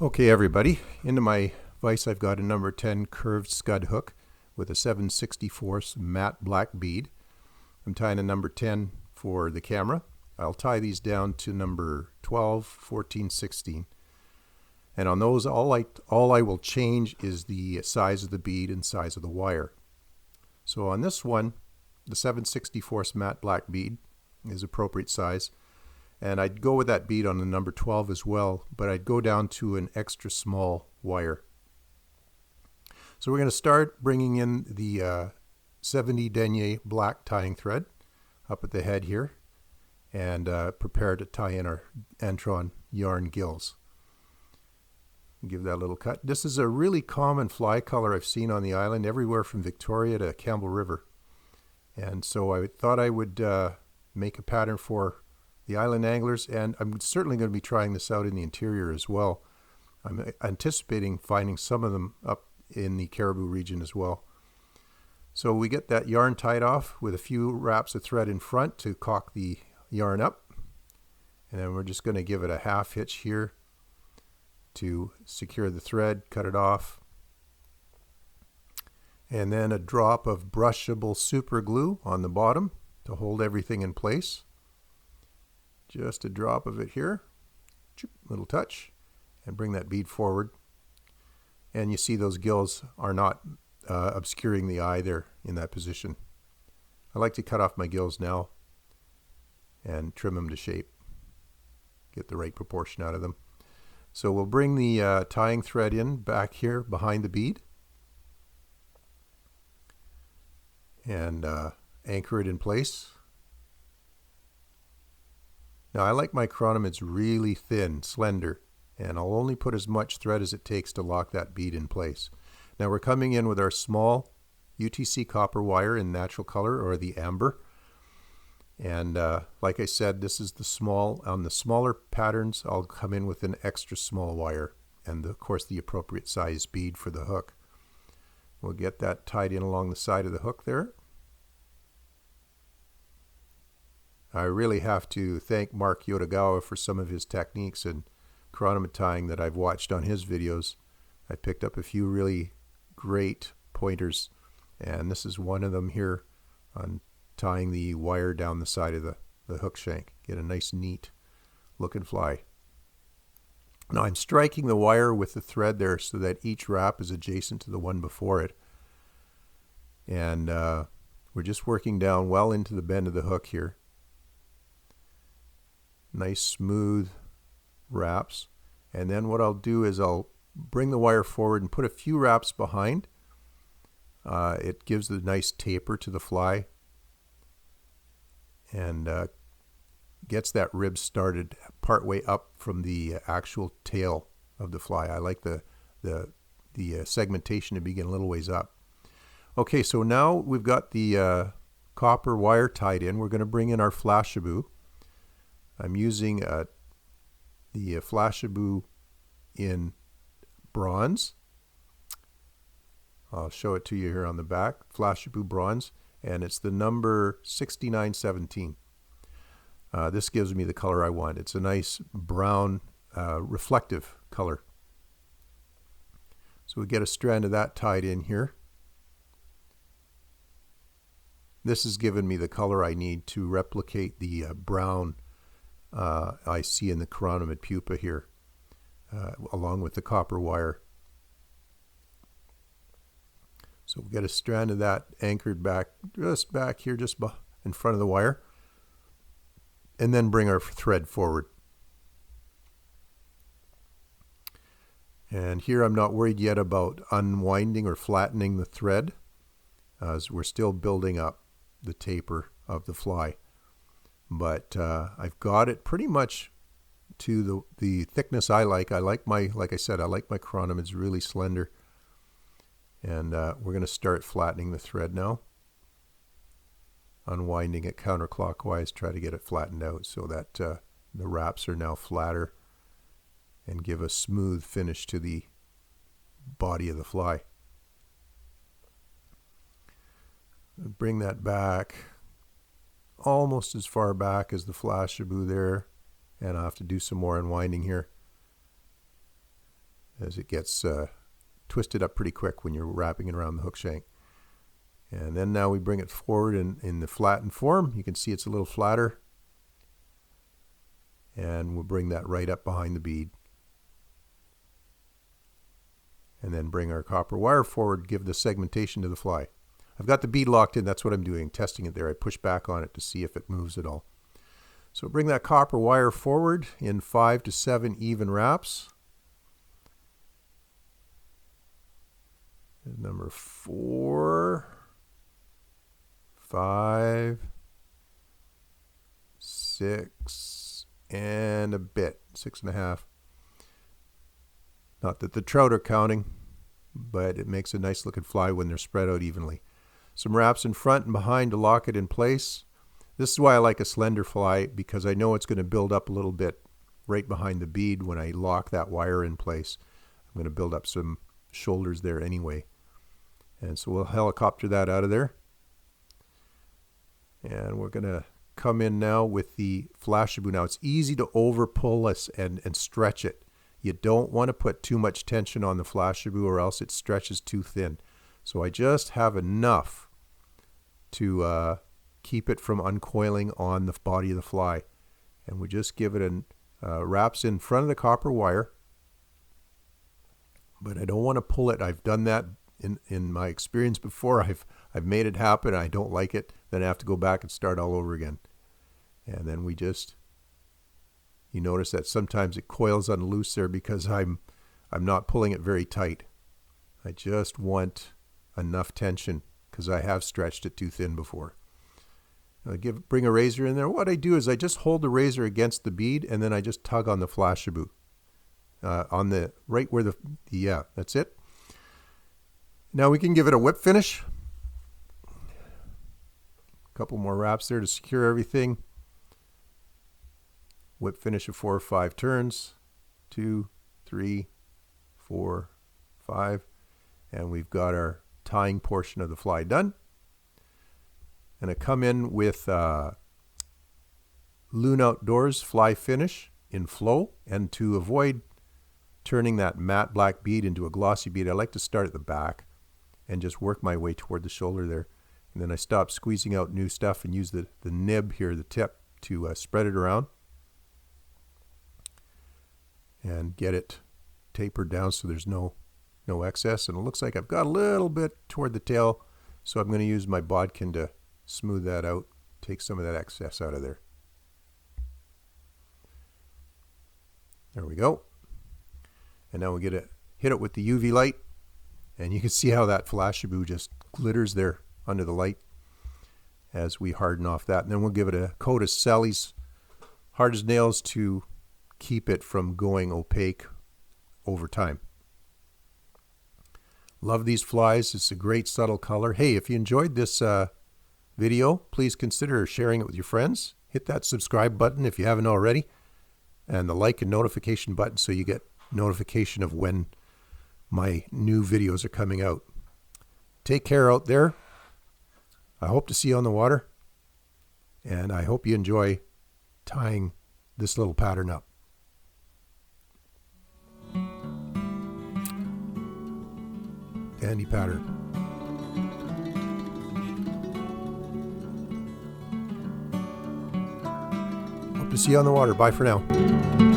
Okay, everybody, into my vise I've got a number 10 curved scud hook with a 7/64 matte black bead. I'm tying a number 10 for the camera. I'll tie these down to number 12, 14, 16. And on those, all I will change is the size of the bead and size of the wire. So on this one, the 7/64 matte black bead is appropriate size. And I'd go with that bead on the number 12 as well, but I'd go down to an extra small wire. So we're going to start bringing in the 70 denier black tying thread up at the head here and prepare to tie in our Antron yarn gills. Give that a little cut. This is a really common fly color I've seen on the island, everywhere from Victoria to Campbell River. And so I thought I would make a pattern for the island anglers, and I'm certainly going to be trying this out in the interior as well. I'm anticipating finding some of them up in the Caribou region as well. So we get that yarn tied off with a few wraps of thread in front to cock the yarn up, and then we're just going to give it a half hitch here to secure the thread, cut it off, and then a drop of brushable super glue on the bottom to hold everything in place. Just a drop of it here, little touch, and bring that bead forward. And you see those gills are not obscuring the eye there in that position. I like to cut off my gills now and trim them to shape, get the right proportion out of them. So we'll bring the tying thread in back here behind the bead and anchor it in place. Now I like my chironomids really thin, slender, and I'll only put as much thread as it takes to lock that bead in place. Now we're coming in with our small UTC copper wire in natural color, or the amber. And like I said, this is the small. On the smaller patterns, I'll come in with an extra small wire and of course the appropriate size bead for the hook. We'll get that tied in along the side of the hook there. I really have to thank Mark Yodogawa for some of his techniques and chironomid tying that I've watched on his videos. I picked up a few really great pointers, and this is one of them here on tying the wire down the side of the hook shank. Get a nice neat looking fly. Now I'm striking the wire with the thread there so that each wrap is adjacent to the one before it. And we're just working down well into the bend of the hook here. Nice smooth wraps, and then what I'll do is I'll bring the wire forward and put a few wraps behind. It gives a nice taper to the fly and gets that rib started partway up from the actual tail of the fly. I like the segmentation to begin a little ways up. Okay, so now we've got the copper wire tied in. We're going to bring in our flashabou. I'm using the flashabou in bronze. I'll show it to you here on the back. Flashabou bronze, and it's the number 6917. This gives me the color I want. It's a nice brown reflective color. So we get a strand of that tied in here. This has given me the color I need to replicate the brown I see in the chironomid pupa here, along with the copper wire. So we'll get a strand of that anchored back here, just in front of the wire, and then bring our thread forward. And here I'm not worried yet about unwinding or flattening the thread, as we're still building up the taper of the fly. But I've got it pretty much to the thickness I like. Like I said, I like my chironomids really slender. And we're going to start flattening the thread now. Unwinding it counterclockwise, try to get it flattened out so that the wraps are now flatter and give a smooth finish to the body of the fly. Bring that back almost as far back as the flashabou there, and I'll have to do some more unwinding here. as it gets twisted up pretty quick when you're wrapping it around the hook shank. And then now we bring it forward in the flattened form. You can see it's a little flatter. And we'll bring that right up behind the bead. And then bring our copper wire forward, give the segmentation to the fly. I've got the bead locked in, that's what I'm doing, testing it there. I push back on it to see if it moves at all. So bring that copper wire forward in 5 to 7 even wraps. And number 4, 5, 6, and a bit, 6.5. Not that the trout are counting, but it makes a nice looking fly when they're spread out evenly. Some wraps in front and behind to lock it in place. This is why I like a slender fly, because I know it's going to build up a little bit right behind the bead when I lock that wire in place. I'm going to build up some shoulders there anyway. And so we'll helicopter that out of there. And we're going to come in now with the Flashabou. Now it's easy to over pull this and stretch it. You don't want to put too much tension on the Flashabou or else it stretches too thin. So I just have enough to keep it from uncoiling on the body of the fly. And we just give it wraps in front of the copper wire. But I don't want to pull it. I've done that in my experience before. I've made it happen. I don't like it. Then I have to go back and start all over again. And then we just, you notice that sometimes it coils on loose there because I'm not pulling it very tight. I just want enough tension because I have stretched it too thin before. Bring a razor in there. What I do is I just hold the razor against the bead and then I just tug on the Flashabou. On the right where yeah, that's it. Now we can give it a whip finish. A couple more wraps there to secure everything. Whip finish of 4 or 5 turns. 2, 3, 4, 5. And we've got our tying portion of the fly done. And I come in with Loon Outdoors fly finish in flow. And to avoid turning that matte black bead into a glossy bead, I like to start at the back and just work my way toward the shoulder there. And then I stop squeezing out new stuff and use the nib here, the tip, to spread it around and get it tapered down so there's no excess. And it looks like I've got a little bit toward the tail, so I'm going to use my bodkin to smooth that out, take some of that excess out of there. There we go. And now we get to hit it with the UV light, and you can see how that Flashabou just glitters there under the light as we harden off that. And then we'll give it a coat of Sally's hard as nails to keep it from going opaque over time. Love these flies. It's a great subtle color. Hey, if you enjoyed this video, please consider sharing it with your friends. Hit that subscribe button if you haven't already, and the like and notification button so you get notification of when my new videos are coming out. Take care out there. I hope to see you on the water, and I hope you enjoy tying this little pattern up. Dandy pattern. Hope to see you on the water. Bye for now.